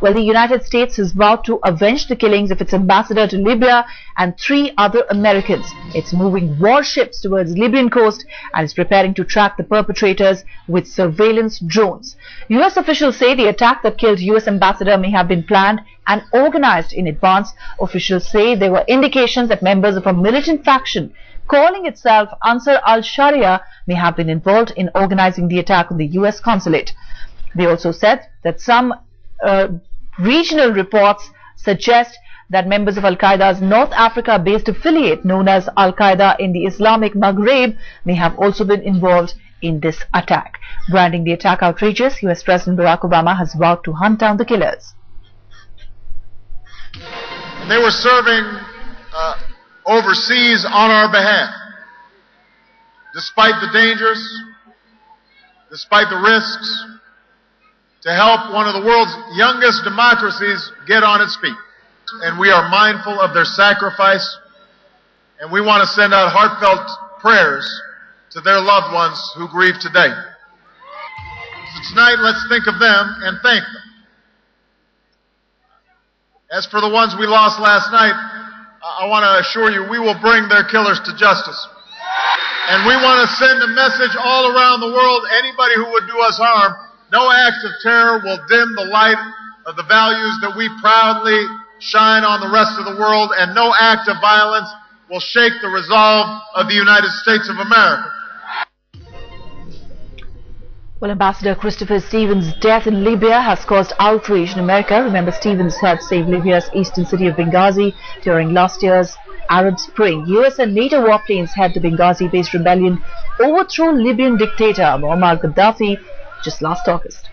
Well, the United States has vowed to avenge the killings of its ambassador to Libya and 3 other Americans. It's moving warships towards Libyan coast and is preparing to track the perpetrators with surveillance drones. US officials say the attack that killed US ambassador may have been planned and organized in advance. Officials say there were indications that members of a militant faction calling itself Ansar al-Sharia may have been involved in organizing the attack on the US consulate. They also said that some regional reports suggest that members of al-Qaeda's North Africa-based affiliate known as al-Qaeda in the Islamic Maghreb may have also been involved in this attack. Branding the attack outrageous, US President Barack Obama has vowed to hunt down the killers. They were serving overseas on our behalf. Despite the dangers, despite the risks, to help one of the world's youngest democracies get on its feet. And we are mindful of their sacrifice, and we want to send out heartfelt prayers to their loved ones who grieve today. So tonight, let's think of them and thank them. As for the ones we lost last night, I want to assure you we will bring their killers to justice. And we want to send a message all around the world. Anybody who would do us harm, no act of terror will dim the light of the values that we proudly shine on the rest of the world, and no act of violence will shake the resolve of the United States of America. Well, Ambassador Christopher Stevens' death in Libya has caused outrage in America. Remember, Stevens helped save Libya's eastern city of Benghazi during last year's Arab Spring. US and NATO warplanes helped the Benghazi-based rebellion overthrow Libyan dictator Muammar Gaddafi just last August.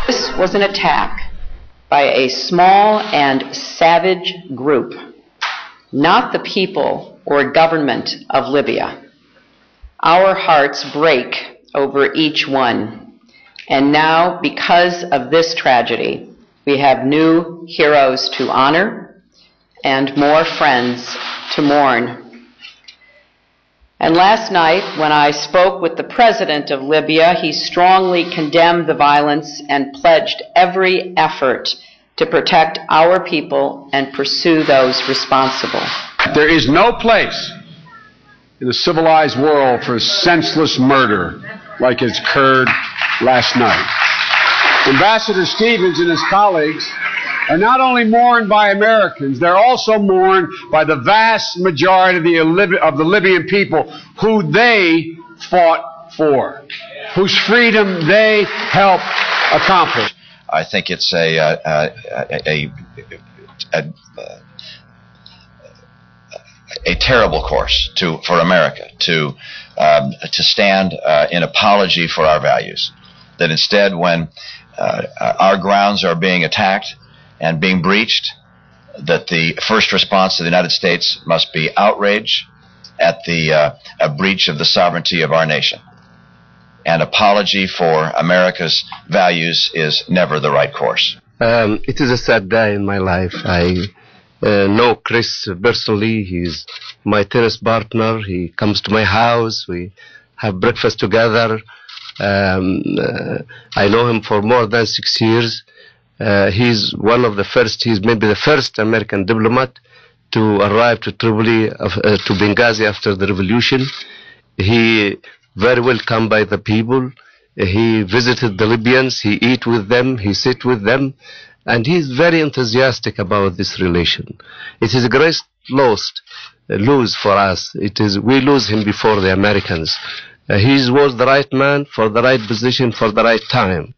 This was an attack by a small and savage group, not the people or government of Libya. Our hearts break over each one, and now, because of this tragedy, we have new heroes to honor and more friends to mourn. And last night, when I spoke with the president of Libya, he strongly condemned the violence and pledged every effort to protect our people and pursue those responsible. There is no place in the civilized world for senseless murder like has occurred last night. Ambassador Stevens and his colleagues are not only mourned by Americans, they're also mourned by the vast majority of the Libyan people who they fought for, whose freedom they helped accomplish. I think it's a terrible course for America to stand in apology for our values. That instead, when our grounds are being attacked and being breached, that the first response of the United States must be outrage at the breach of the sovereignty of our nation. And apology for America's values is never the right course. It is a sad day in my life. I know Chris personally. He's my tennis partner. He comes to my house. We have breakfast together. I know him for more than 6 years. He's maybe the first American diplomat to arrive to Tripoli, to Benghazi after the revolution. He very welcomed by the people. He visited the Libyans. He eat with them. He sit with them. And he's very enthusiastic about this relation. It is a great lose for us. We lose him before the Americans. He was the right man for the right position for the right time.